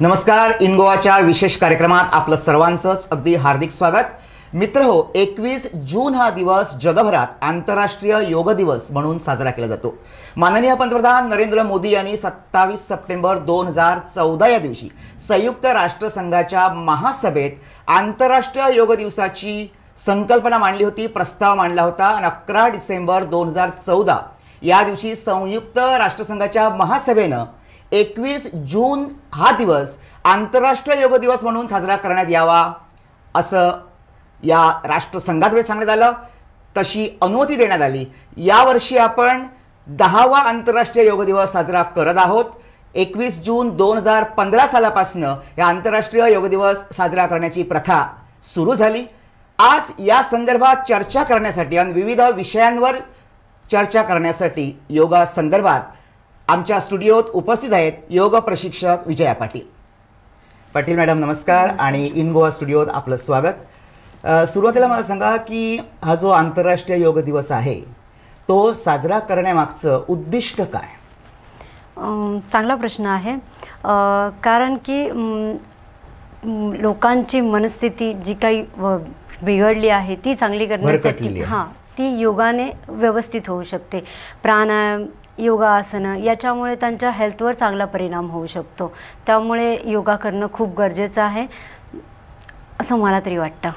नमस्कार. इन गोवाच्या विशेष कार्यक्रमात आपलं सर्वांचंच अगदी हार्दिक स्वागत. मित्रहो, 21 जून हा दिवस जगभरात आंतरराष्ट्रीय योग दिवस म्हणून साजरा केला जातो. माननीय पंतप्रधान नरेंद्र मोदी यांनी 27 सप्टेंबर 2014 या दिवशी संयुक्त राष्ट्रसंघाच्या महासभेत आंतरराष्ट्रीय योग दिवसाची संकल्पना मांडली होती, प्रस्ताव मांडला होता आणि 11 डिसेंबर 2014 या दिवशी संयुक्त राष्ट्रसंघाच्या महासभेनं 21 जून हा दिवस आंतरराष्ट्रीय योग दिवस म्हणून साजरा करण्यात यावा असं या राष्ट्रसंघाद्वारे सांगण्यात आलं. तशी अनुमती देण्यात आली. यावर्षी आपण 10वा आंतरराष्ट्रीय योग दिवस साजरा करत आहोत. 21 जून 2015 सालापासून या आंतरराष्ट्रीय योग दिवस साजरा करण्याची प्रथा सुरू झाली. आज या संदर्भात चर्चा करण्यासाठी आणि विविध विषयांवर चर्चा करण्यासाठी योगा संदर्भात आमच्या स्टुडिओत उपस्थित आहेत योग प्रशिक्षक विजया पाटील. पाटील मॅडम नमस्कार आणि इन गोवा स्टुडिओत आपलं स्वागत. सुरुवातीला मला सांगा की हा जो आंतरराष्ट्रीय योग दिवस आहे तो साजरा करण्यामागचं उद्दिष्ट काय? चांगला प्रश्न आहे. कारण की लोकांची मनस्थिती जी काही बिघडली आहे ती चांगली करण्यासाठी ती योगाने व्यवस्थित होऊ शकते. प्राणायाम, योगासन याच्यामुळे त्यांच्या हेल्थवर चांगला परिणाम होऊ शकतो. त्यामुळे योगा करणं खूप गरजेचं आहे असं मला तरी वाटतं.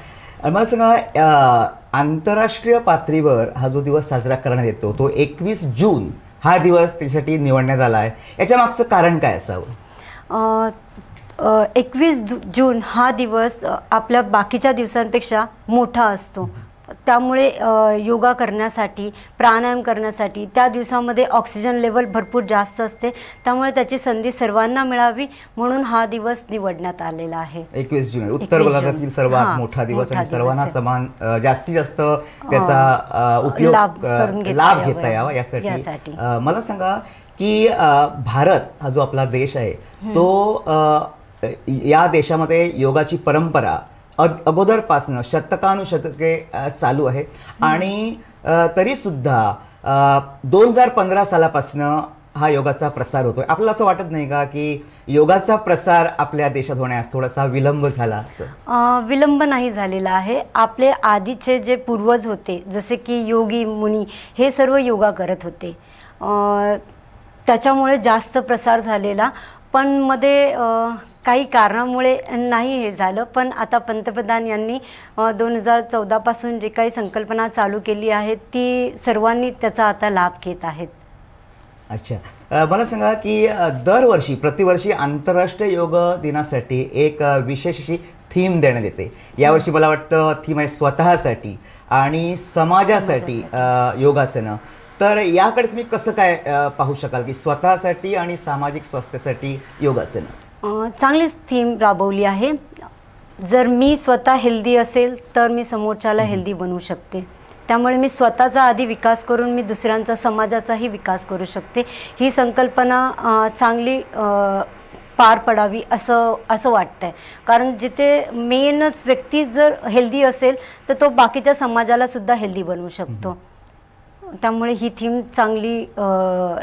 मला सांगा, आंतरराष्ट्रीय पातळीवर हा जो दिवस साजरा करण्यात येतो तो 21 जून हा दिवस त्यासाठी निवडण्यात आला आहे. याच्या मागचं कारण काय असावं? 21 जून हा दिवस आपल्या बाकीच्या दिवसांपेक्षा मोठा असतो. त्यामुळे योगा करण्यासाठी, प्राणायाम करण्यासाठी त्या दिवसामध्ये ऑक्सिजन लेवल भरपूर जास्त असते. त्यामुळे त्याची संधी सर्वांना मिळावी म्हणून हा दिवस निवडण्यात आलेला आहे. 21 जून उत्तर गोलार्धातील सर्वात मोठा दिवस आणि सर्वांना समान जास्तीत जास्त त्याचा उपयोग लाभ घेता यावा यासाठी. मला सांगा की भारत हा जो आपला देश आहे तो या देशामध्ये योगाची परंपरा अगोदरपासून शतकानुशतके चालू आहे आणि तरी सुद्धा 2015 सालापासून हा योगाचा प्रसार होतोय. आपल्याला असं वाटत नाही का की योगाचा प्रसार आपल्या देशात होण्यास थोडासा विलंब झाला? असं विलंब नाही झालेला आहे. आपले आधीचे जे पूर्वज होते जसे की योगी मुनी हे सर्व योगा करत होते. त्याच्यामुळे जास्त प्रसार झालेला, पण मध्ये काही कारणामुळे नाही हे झालं. पण आता पंतप्रधान यांनी 2014 पासून जे काही संकल्पना चालू केली आहे ती सर्वांनी त्याचा आता लाभ घेत आहेत. अच्छा, मला सांगा की दरवर्षी प्रतिवर्षी आंतरराष्ट्रीय योग दिनासाठी एक विशेष अशी थीम देण्यात येते. यावर्षी मला वाटतं थीम आहे स्वतःसाठी आणि समाजासाठी योगासनं. तर याकडे तुम्ही कसं काय पाहू शकाल की स्वतःसाठी आणि सामाजिक स्वास्थ्यासाठी योगासनं? चांगलीच थीम राबवली आहे. जर मी स्वतः हेल्दी असेल तर मी समोरच्याला हेल्दी बनवू शकते. त्यामुळे मी स्वतःचा आधी विकास करून मी दुसऱ्यांचा, समाजाचाही विकास करू शकते. ही संकल्पना चांगली पार पडावी असं वाटतंय. कारण जिथे मेनच व्यक्ती जर हेल्दी असेल तर तो बाकीच्या समाजाला सुद्धा हेल्दी बनवू शकतो. त्यामुळे ही थीम चांगली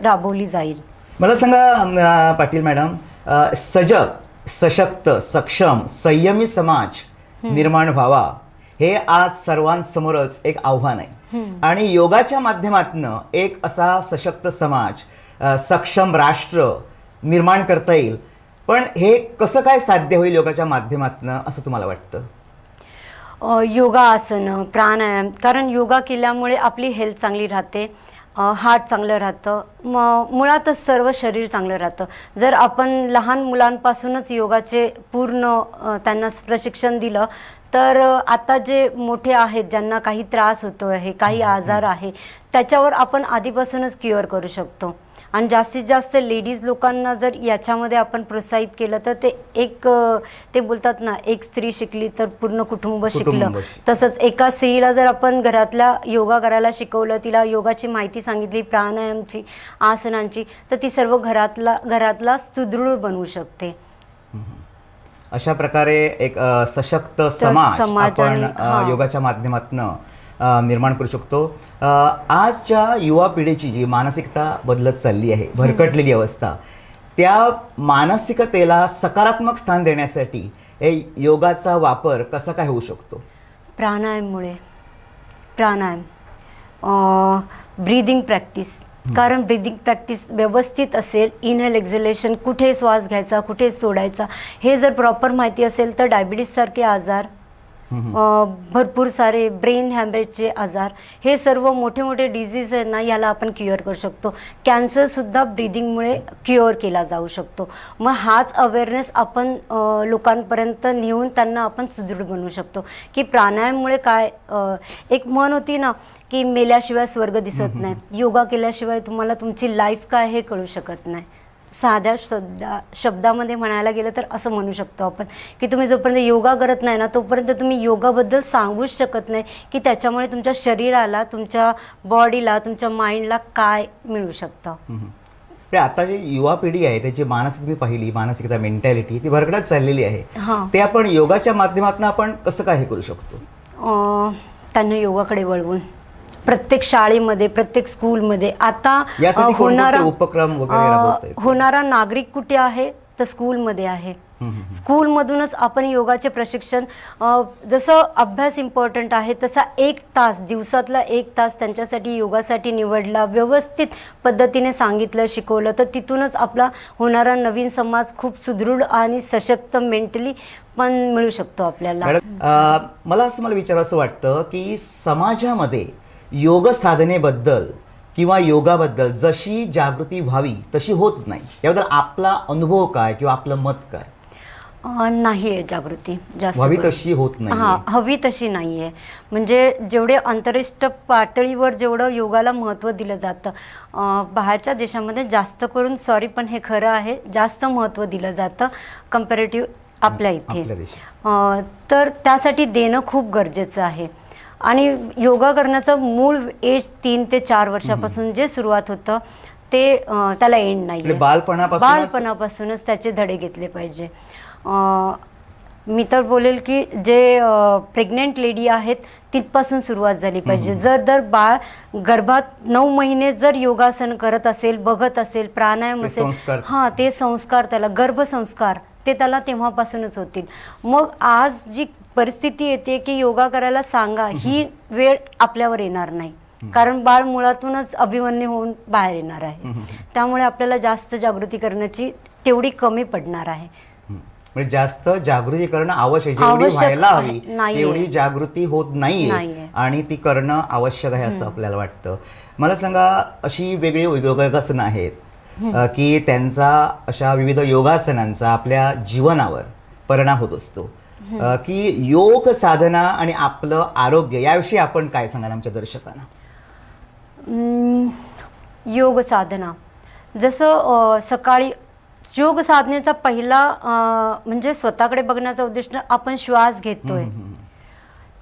राबवली जाईल. मला सांगा पाटील मॅडम, सजग, सशक्त, सक्षम, संयमी समाज निर्माण व्हावा हे आज सर्वांसमोरच एक आव्हान आहे. आणि योगाच्या माध्यमातून एक असा सशक्त समाज, सक्षम राष्ट्र निर्माण करता येईल. पण हे कसं काय साध्य होईल योगाच्या माध्यमातून असं तुम्हाला वाटतं? योगासन, प्राणायाम, कारण योगा केल्यामुळे आपली हेल्थ चांगली राहते, हार्ट चांगलं राहतं, मुळातच सर्व शरीर चांगलं राहतं. जर आपण लहान मुलांपासूनच योगाचे पूर्ण त्यांना प्रशिक्षण दिलं तर आता जे मोठे आहेत ज्यांना काही त्रास होतो आहे, काही आजार आहे, त्याच्यावर आपण आधीपासूनच क्युअर करू शकतो. आणि जास्तीत जास्त लेडीज लोकांना जर याच्यामध्ये आपण प्रोत्साहित केलं तर ते बोलतात ना, एक स्त्री शिकली तर पूर्ण कुटुंब शिकलं. तसंच एका स्त्रीला जर आपण घरातल्या योगा करायला शिकवलं, तिला योगाची माहिती सांगितली, प्राणायामची, आसनांची, तर ती सर्व घरातला सुदृढ बनवू शकते. अशा प्रकारे एक सशक्त समाज आपण योगाच्या माध्यमातून निर्माण करू शकतो. आजच्या युवा पिढीची जी मानसिकता बदलत चालली आहे, भरकटलेली अवस्था, त्या मानसिकतेला सकारात्मक स्थान देण्यासाठी हे योगाचा वापर कसा काय होऊ शकतो? प्राणायाममुळे, प्राणायाम, ब्रीदिंग प्रॅक्टिस. कारण ब्रीदिंग प्रॅक्टिस व्यवस्थित असेल, इनहेल एक्झलेशन, कुठे श्वास घ्यायचा कुठे सोडायचा हे जर प्रॉपर माहिती असेल तर डायबिटीससारखे आजार, भरपूर सारे ब्रेन हॅमरेजचे आजार, हे सर्व मोठे मोठे डिझीज आहेत ना, याला आपण क्युअर करू शकतो. कॅन्सरसुद्धा ब्रीदिंगमुळे क्युअर केला जाऊ शकतो. मग हाच अवेअरनेस आपण लोकांपर्यंत नेऊन त्यांना आपण सुदृढ बनवू शकतो की प्राणायाममुळे काय. एक म्हण होती ना की मेल्याशिवाय स्वर्ग दिसत नाही, योगा केल्याशिवाय तुम्हाला तुमची लाईफ काय हे कळू शकत नाही. साध्या शब्दामध्ये म्हणायला गेलं तर असं म्हणू शकतो आपण की तुम्ही जोपर्यंत योगा करत नाही ना तोपर्यंत तुम्ही योगाबद्दल सांगूच शकत नाही की त्याच्यामुळे तुमच्या शरीराला, तुमच्या बॉडीला, तुमच्या माइंडला काय मिळू शकतं. आता जी युवा पिढी आहे त्याची मानसिकता मी पाहिली, मानसिकता, मेंटॅलिटी ती भरकटत चाललेली आहे. ते आपण योगाच्या माध्यमातून आपण कसं काय हे करू शकतो? त्यांना योगाकडे वळवून प्रत्येक शाळेमध्ये, प्रत्येक स्कूलमध्ये आता उपक्रम होणारा नागरिक कुठे आहे तर स्कूलमध्ये आहे. स्कूलमधूनच आपण योगाचे प्रशिक्षण, जसं अभ्यास इम्पॉर्टंट आहे तसा 1 तास, दिवसातला 1 तास त्यांच्यासाठी योगासाठी निवडला, व्यवस्थित पद्धतीने सांगितलं, शिकवलं तर तिथूनच आपला होणारा नवीन समाज खूप सुदृढ आणि सशक्त मेंटली पण मिळू शकतो आपल्याला. मला विचारावं वाटतं की समाजामध्ये योग साधनेबद्दल किंवा योगाबद्दल जशी जागृती व्हावी तशी होत नाही, याबद्दल आपला अनुभव काय किंवा आपलं मत काय? नाही आहे जागृती जास्त, हवी तशी होत नाही. हवी तशी नाही आहे. म्हणजे जेवढे आंतरराष्ट्रीय पातळीवर जेवढं योगाला महत्त्व दिलं जातं, बाहेरच्या देशामध्ये जास्त करून, सॉरी पण हे खरं आहे, जास्त महत्त्व दिलं जातं कम्पॅरेटिव्ह आपल्या इथे. तर त्यासाठी देणं खूप गरजेचं आहे. आणि योगा करण्याचं मूळ एज 3 ते 4 वर्षापासून जे सुरुवात होतं ते त्याला एंड नाही. बालपणापासूनच त्याचे धडे घेतले पाहिजे. मी तर बोलेल की जे प्रेग्नेंट लेडी आहेत तिथपासून सुरुवात झाली पाहिजे. जर बाळ गर्भात 9 महिने जर योगासन करत असेल, बघत असेल, प्राणायाम असेल, ते संस्कार, त्याला गर्भसंस्कार ते त्याला तेव्हापासूनच होतील. मग आज जी परिस्थिती येते की योगा करायला सांगा, ही वेळ आपल्यावर येणार नाही, कारण बाळ मुळातूनच अभिमन्यू होऊन बाहेर येणार आहे. त्यामुळे आपल्याला जास्त जागृती करण्याची तेवढी कमी पडणार आहे. म्हणजे जास्त जागृती करणं आवश्यक, जेवढी व्हायला हवी तेवढी जागृती होत नाहीये आणि ती करणं आवश्यक आहे असं आपल्याला वाटतं. मला सांगा, अशी वेगळी योगासनं आहेत की त्यांचा, अशा विविध योगासनांचा आपल्या जीवनावर परिणाम होत असतो की योग साधना आणि आपलं आरोग्य, याविषयी आपण काय सांगाल आमच्या दर्शकांना? योग साधना, जसं सकाळी योग साधनेचा पहिला म्हणजे स्वतःकडे बघण्याचा उद्दिष्ट, आपण श्वास घेतोय,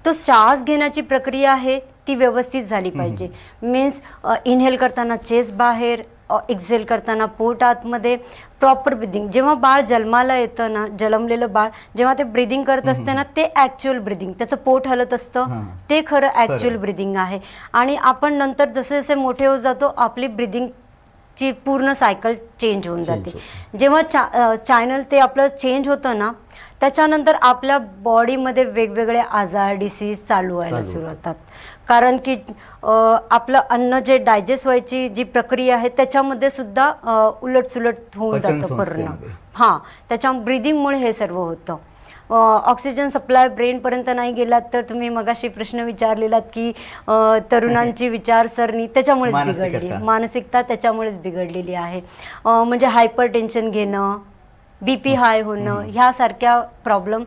तो श्वास घेण्याची प्रक्रिया आहे ती व्यवस्थित झाली पाहिजे. मीन्स इनहेल करताना चेस्ट बाहेर, एक्झेल करताना पोट आतमध्ये, प्रॉपर ब्रिदिंग. जेव्हा बाळ जन्माला येतं ना, जन्मलेलं बाळ जेव्हा ते ब्रिदिंग करत असते ना, ते ॲक्च्युअल ब्रिदिंग, त्याचं पोट हलत असतं, ते खरं ॲक्च्युअल ब्रिदिंग आहे. आणि आपण नंतर जसे जसे मोठे होत जातो आपली ब्रिदिंगची पूर्ण सायकल चेंज होऊन जाते. जेव्हा चॅनल ते आपलं चेंज होतं ना, त्याच्यानंतर आपल्या बॉडीमध्ये वेगवेगळे आजार, डिसीज चालू व्हायला सुरू होतात. कारण की आपलं अन्न जे डायजेस्ट व्हायची जी प्रक्रिया आहे त्याच्यामध्ये सुद्धा उलटसुलट होऊन जातं पूर्ण. त्याच्या ब्रिदिंगमुळे हे सर्व होतं. ऑक्सिजन सप्लाय ब्रेनपर्यंत नाही गेलात तर तुम्ही मगाशी प्रश्न विचारलेलात की तरुणांची विचारसरणी त्याच्यामुळेच बिघडली, मानसिकता त्याच्यामुळेच बिघडलेली आहे. म्हणजे हायपर टेन्शन घेणं, BP हाय होणं, ह्यासारख्या प्रॉब्लेम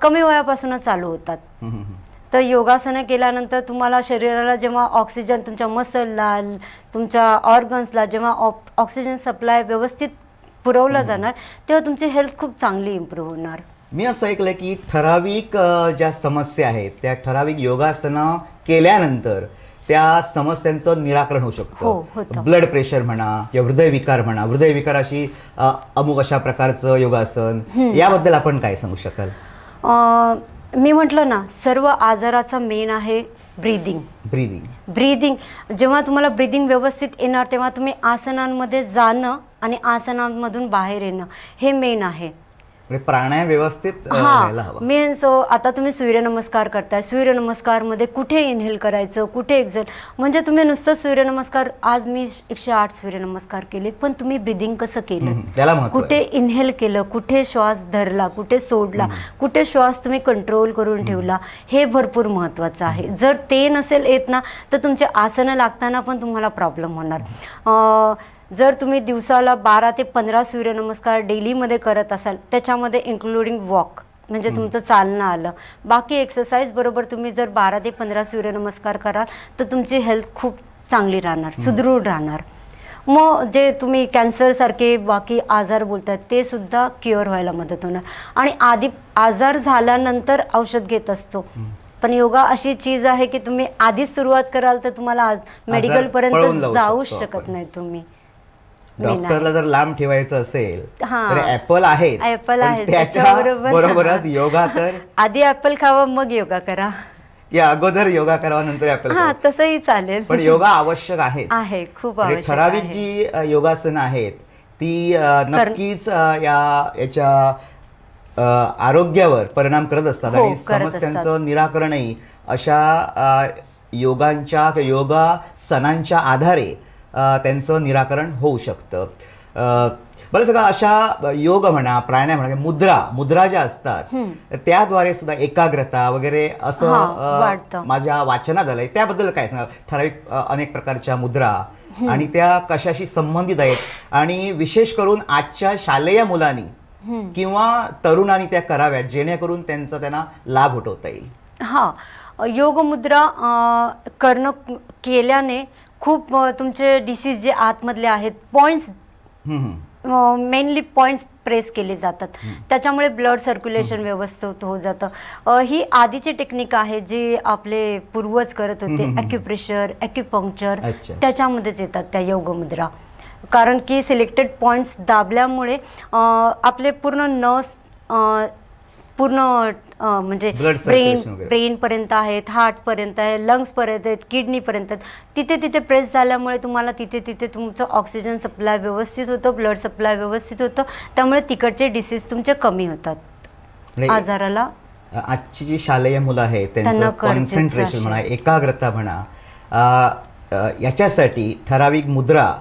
कमी वयापासूनच चालू होतात. तर योगासनं केल्यानंतर तुम्हाला शरीराला जेव्हा ऑक्सिजन, तुमच्या मसलला, तुमच्या ऑर्गन्सला जेव्हा ऑक्सिजन सप्लाय व्यवस्थित पुरवला जाणार तेव्हा तुमची हेल्थ खूप चांगली इम्प्रूव्ह होणार. मी असं ऐकलं की ठराविक ज्या समस्या आहेत त्या ठराविक योगासनं केल्यानंतर त्या समस्यांचं निराकरण होऊ शकतं. ब्लड प्रेशर म्हणा किंवा हृदयविकार म्हणा, हृदयविकाराशी अमुक अशा प्रकारचं योगासन, याबद्दल आपण काय सांगू शकाल? मी म्हटलं ना, सर्व आजाराचा मेन आहे ब्रीदिंग. जेव्हा तुम्हाला ब्रीदिंग व्यवस्थित येणार तेव्हा तुम्ही आसनांमध्ये जाणं आणि आसनांमधून बाहेर येणं हे मेन आहे. म्हणजे प्राणायाम व्यवस्थित व्हायला हवा. मीन्स आता तुम्ही सूर्यनमस्कार करताय, सूर्यनमस्कारमध्ये कुठे इनहेल करायचं, कुठे एक्झेल, म्हणजे तुम्ही नुसतं सूर्यनमस्कार, आज मी 108 सूर्यनमस्कार केले, पण तुम्ही ब्रिदिंग कसं केलं, त्याला महत्त्व आहे. कुठे इनहेल केलं, कुठे श्वास धरला, कुठे सोडला, कुठे श्वास तुम्ही कंट्रोल करून ठेवला, हे भरपूर महत्त्वाचं आहे. जर ते नसेल येत ना, तर तुमचे आसनं लागताना पण तुम्हाला प्रॉब्लेम होणार. जर तुम्ही दिवसाला 12 ते 15 सूर्यनमस्कार डेलीमध्ये करत असाल, त्याच्यामध्ये इन्क्लुडिंग वॉक म्हणजे तुमचं चालणं आलं, बाकी एक्सरसाइज बरोबर तुम्ही जर 12 ते 15 सूर्यनमस्कार कराल तर तुमची हेल्थ खूप चांगली राहणार, सुदृढ राहणार. मग जे तुम्ही कॅन्सरसारखे बाकी आजार बोलतात ते सुद्धा क्युअर व्हायला मदत होणार. आणि आधी आजार झाल्यानंतर औषध घेत असतो, पण योगा अशी चीज आहे की तुम्ही आधीच सुरुवात कराल तर तुम्हाला आज मेडिकलपर्यंत जाऊ शकत नाही तुम्ही. डॉक्टरला जर लांब ठेवायचं असेल हां. तर ऍपल आहे, ऍपल आहे, त्याच्या त्याच्याबरोबर बरोबरच योगा. तर आधी ऍपल खावा मग योगा करा, या अगोदर योगा करावा नंतर ऍपल हा तसंही चालेल, पण योगा आवश्यक आहे, खूप आवश्यक. ठराविक जी योगासनं आहेत ती नक्कीच याच्या आरोग्यावर परिणाम करत असतात आणि समस्यांचं निराकरणही अशा योगासनांच्या आधारे त्यांचं निराकरण होऊ शकतं. बरं सगळं अशा योग म्हणा, प्राणायाम म्हणा, मुद्रा ज्या असतात त्याद्वारे सुद्धा एकाग्रता वगैरे असं माझ्या वाचनात आलंय. त्याबद्दल काय सांगा? ठराविक अनेक प्रकारच्या मुद्रा आणि त्या कशाशी संबंधित आहेत आणि विशेष करून आजच्या शालेय मुलांनी किंवा तरुणांनी त्या कराव्यात जेणेकरून त्यांना लाभ उठवता येईल. हा, योग मुद्रा केल्याने खूप तुमचे डिसीज जे आतमधले आहेत पॉइंट्स, मेनली पॉइंट्स प्रेस केले जातात, त्याच्यामुळे ब्लड सर्क्युलेशन व्यवस्थित होत जातं. ही आधीची टेक्निक आहे जी आपले पूर्वज करत होते, ॲक्युप्रेशर, ॲक्युपंक्चर, त्याच्यामध्येच येतात त्या योगमुद्रा. कारण की सिलेक्टेड पॉइंट्स दाबल्यामुळे आपले पूर्ण नर्व्स पूर्ण म्हणजे ब्रेनपर्यंत आहेत, हार्टपर्यंत आहे, लंग्सपर्यंत आहेत, किडनीपर्यंत आहेत, तिथे तिथे प्रेस झाल्यामुळे तुम्हाला तिथे तिथे तुमचं ऑक्सिजन सप्लाय व्यवस्थित होतं, ब्लड सप्लाय व्यवस्थित होतं, त्यामुळे तिकडचे डिसीज तुमचे कमी होतात. आजाराला आजची जी शालेय मुलं आहेत त्यांचं कॉन्सन्ट्रेशन म्हणा, एकाग्रता म्हणा, याच्यासाठी ठराविक मुद्रा,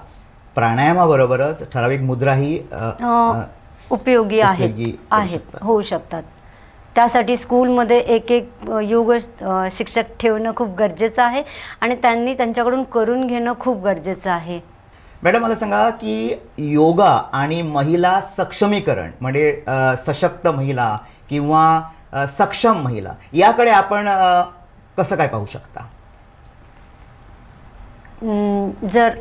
प्राणायामाबरोबरच ठराविक मुद्रा ही उपयोगी आहेत, होऊ शकतात. त्यासाठी स्कूलमध्ये एक योग शिक्षक ठेवणं खूप गरजेचं आहे आणि त्यांनी त्यांच्याकडून करून घेणं खूप गरजेचं आहे. मॅडम मला सांगा की योगा आणि महिला सक्षमीकरण म्हणजे सशक्त महिला किंवा सक्षम महिला याकडे आपण कसं काय पाहू शकता? जर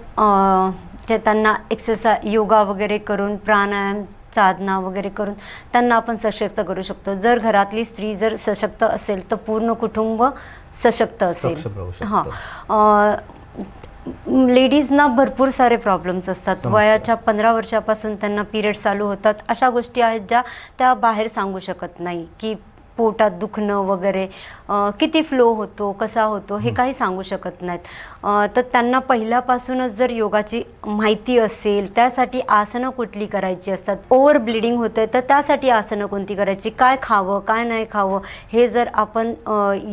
त्यांना एक्सरसाइज योगा वगैरे करून, प्राणायाम, साधना वगैरे करून त्यांना आपण सशक्त करू शकतो. जर घरातली स्त्री जर सशक्त असेल तर पूर्ण कुटुंब सशक्त असेल. हां, लेडीजना भरपूर सारे प्रॉब्लेम्स असतात. वयाच्या 15 वर्षापासून त्यांना पिरियड चालू होतात. अशा गोष्टी आहेत ज्या त्या बाहेर सांगू शकत नाही की पोटात दुखणं वगैरे किती फ्लो होतो, कसा होतो, हे काही सांगू शकत नाहीत. तर त्यांना पहिल्यापासूनच जर योगाची माहिती असेल, त्यासाठी आसनं कुठली करायची असतात, ओव्हर ब्लिडिंग होतं तर त्यासाठी आसनं कोणती करायची, काय खावं काय नाही खावं, हे जर आपण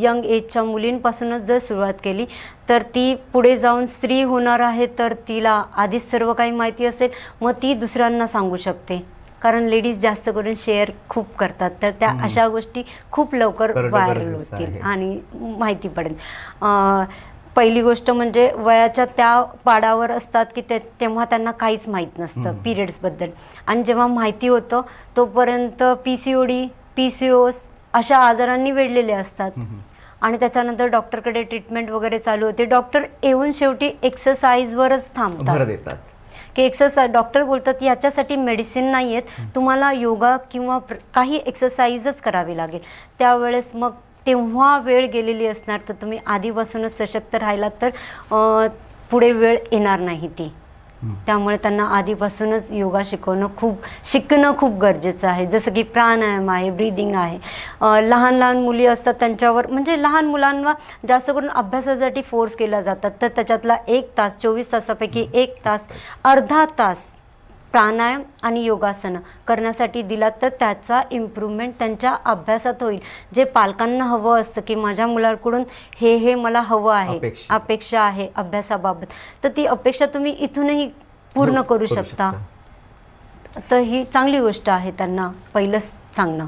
यंग एजच्या मुलींपासूनच जर सुरुवात केली तर ती पुढे जाऊन स्त्री होणार आहे तर तिला आधीच सर्व काही माहिती असेल, मग ती दुसऱ्यांना सांगू शकते. कारण लेडीज जास्त करून शेअर खूप करतात तर त्या अशा गोष्टी खूप लवकर व्हायरल होतील आणि माहिती पडेल. पहिली गोष्ट म्हणजे वयाच्या त्या पाडावर असतात की तेव्हा त्यांना काहीच माहीत नसतं पिरियड्सबद्दल, आणि जेव्हा माहिती होतं तोपर्यंत PCOD, PCOS अशा आजारांनी वेढलेले असतात आणि त्याच्यानंतर डॉक्टरकडे ट्रीटमेंट वगैरे चालू होते. डॉक्टर येऊन शेवटी एक्सरसाइजवरच थांबतात की एक्सरसाइज, डॉक्टर बोलतात याच्यासाठी मेडिसिन नाही आहेत, तुम्हाला योगा किंवा काही एक्सरसाइजच करावी लागेल. त्यावेळेस मग तेव्हा वेळ गेलेली असणार, तर तुम्ही आधीपासूनच सशक्त राहिलात तर पुढे वेळ येणार नाही ती. त्यामुळे त्यांना आधीपासूनच योगा शिकणं खूप गरजेचं आहे. जसं की प्राणायाम आहे, ब्रीदिंग आहे. लहान लहान मुली असतात त्यांच्यावर, म्हणजे लहान मुलांना जास्त करून अभ्यासासाठी फोर्स केला जातात, तर त्याच्यातला 1 तास 24 तासापैकी 1 तास, अर्धा तास प्राणायाम आणि योगासनं करण्यासाठी दिला तर त्याचा इम्प्रूव्हमेंट त्यांच्या अभ्यासात होईल. जे पालकांना हवं असतं की माझ्या मुलाकडून हे मला हवं आहे, अपेक्षा आहे अभ्यासाबाबत, तर ती अपेक्षा तुम्ही इथूनही पूर्ण करू शकता. तर ही चांगली गोष्ट आहे त्यांना पहिलंच सांगणं.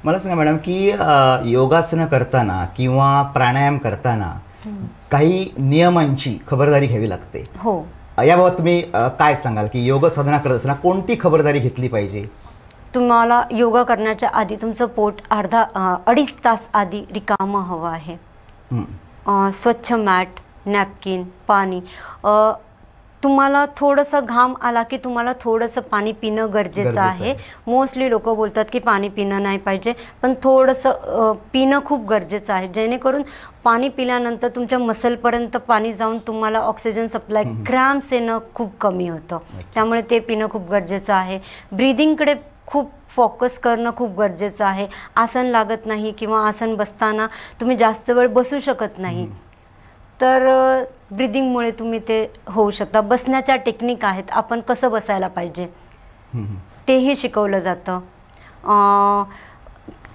मला सांगा मॅडम की योगासनं करताना किंवा प्राणायाम करताना काही नियमांची खबरदारी घ्यावी लागते. हो. याबाबत तुम्ही काय सांगाल की योग साधना करत असताना कोणती खबरदारी घेतली पाहिजे? तुम्हाला योगा करण्याच्या आधी तुमचं पोट 2.5 तास आधी रिकामं हवं आहे. स्वच्छ मॅट, नॅपकिन, पाणी. तुम्हाला थोडंसं घाम आला की तुम्हाला थोडंसं पाणी पिणं गरजेचं आहे. मोस्टली लोक बोलतात की पाणी पिणं नाही पाहिजे, पण थोडंसं पिणं खूप गरजेचं आहे, जेणेकरून पाणी पिल्यानंतर तुमच्या मसलपर्यंत पाणी जाऊन तुम्हाला ऑक्सिजन सप्लाय, क्रॅम्प्स येणं खूप कमी होतं. त्यामुळे ते पिणं खूप गरजेचं आहे. ब्रीदिंगकडे खूप फोकस करणं खूप गरजेचं आहे. आसन लागत नाही किंवा आसन बसताना तुम्ही जास्त वेळ बसू शकत नाही, तर ब्रिदिंगमुळे तुम्ही ते होऊ शकता. बसण्याच्या टेक्निक आहेत, आपण कसं बसायला पाहिजे तेही शिकवलं जातं.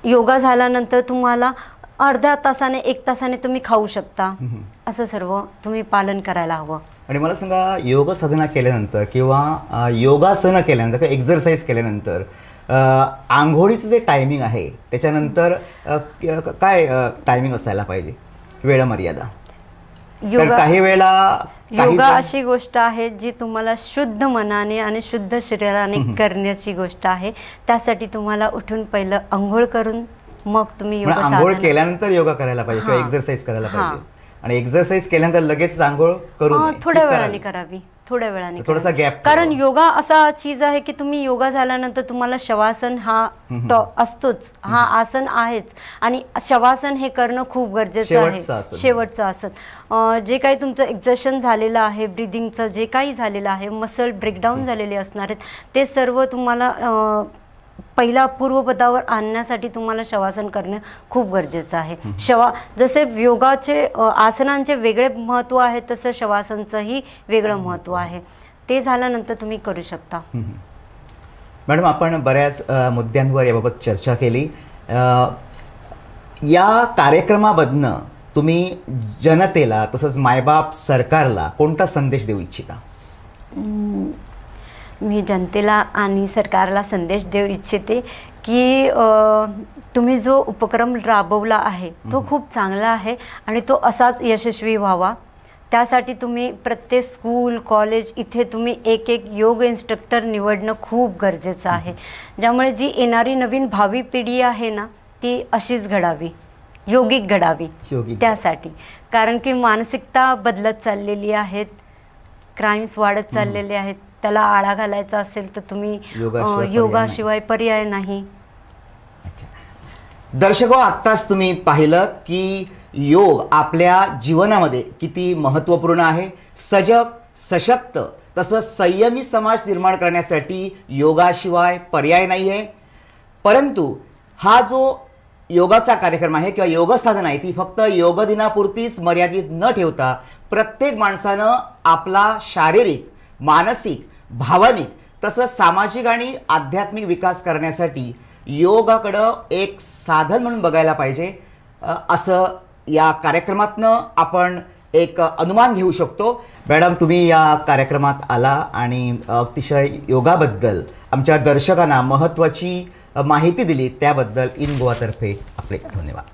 योगा झाल्यानंतर तुम्हाला अर्ध्या तासाने 1 तासाने तुम्ही खाऊ शकता. असं सर्व तुम्ही पालन करायला हवं. आणि मला सांगा, योग साधना केल्यानंतर किंवा योगासनं केल्यानंतर किंवा एक्झरसाइज केल्यानंतर आंघोळीचं जे टायमिंग आहे त्याच्यानंतर काय टायमिंग असायला पाहिजे, वेळ मर्यादा? काही वेळा योगा अशी गोष्ट आहे जी तुम्हाला शुद्ध मनाने आणि शुद्ध शरीराने करण्याची गोष्ट आहे. त्यासाठी तुम्हाला उठून पहिलं आंघोळ करून मग तुम्ही योगा आंघोळ केल्यानंतर योगा करायला पाहिजे किंवा एक्झरसाइज करायला पाहिजे. आणि एक्झरसाइज केल्यानंतर लगेच आंघोळ करू नये, थोड्या वेळाने करावी, थोड्या वेळाने, थोडासा गॅप. कारण योगा असा चीज आहे की तुम्ही योगा झाल्यानंतर तुम्हाला शवासन हा असतोच, हा आसन आहेच, आणि शवासन हे करणं खूप गरजेचं आहे. शेवटचं आसन जे काही तुमचं एक्झर्शन झालेलं आहे, ब्रिदिंगचं जे काही झालेलं आहे, मसल ब्रेकडाऊन झालेले असणार आहेत, ते सर्व तुम्हाला पहिला पूर्वपदावर आणण्यासाठी तुम्हाला शवासन करणं खूप गरजेचं आहे. जसे योगाचे आसनांचे वेगळे महत्त्व आहे, तसं शवासनचंही वेगळं महत्त्व आहे. ते झाल्यानंतर तुम्ही करू शकता. मॅडम, आपण बऱ्याच मुद्द्यांवर याबाबत चर्चा केली. या कार्यक्रमामधनं तुम्ही जनतेला तसंच मायबाप सरकारला कोणता संदेश देऊ इच्छिता? मी जनतेला आणि सरकारला संदेश देऊ इच्छिते की तुम्ही जो उपक्रम राबवला आहे तो खूप चांगला आहे आणि तो असाच यशस्वी व्हावा. त्यासाठी तुम्ही प्रत्येक स्कूल, कॉलेज इथे तुम्ही एक योग इन्स्ट्रक्टर निवडणं खूप गरजेचं आहे, ज्यामुळे जी येणारी नवीन भावी पिढी आहे ना ती अशीच घडावी, योगिक घडावी. त्यासाठी, कारण की मानसिकता बदलत चाललेली आहेत, क्राईम्स वाढत चाललेले आहेत, त्याला आळा घालायचा असेल तर तुम्ही योगाशिवाय पर्याय नाही. दर्शको, आत्ताच तुम्ही पाहिलं की योग आपल्या जीवनामध्ये किती महत्त्वपूर्ण आहे. सजग, सशक्त तसंच संयमी समाज निर्माण करण्यासाठी योगाशिवाय पर्याय नाही आहे. परंतु हा जो योगाचा कार्यक्रम आहे किंवा योग साधना आहे ती फक्त योग दिनापुरतीच मर्यादित न ठेवता प्रत्येक माणसानं आपला शारीरिक, मानसिक, भावनिक तसंच सामाजिक आणि आध्यात्मिक विकास करण्यासाठी योगाकडं एक साधन म्हणून बघायला पाहिजे, असं या कार्यक्रमातनं आपण एक अनुमान घेऊ शकतो. मॅडम, तुम्ही या कार्यक्रमात आला आणि अतिशय योगाबद्दल आमच्या दर्शकांना महत्त्वाची माहिती दिली, त्याबद्दल इन गोवातर्फे आपले धन्यवाद.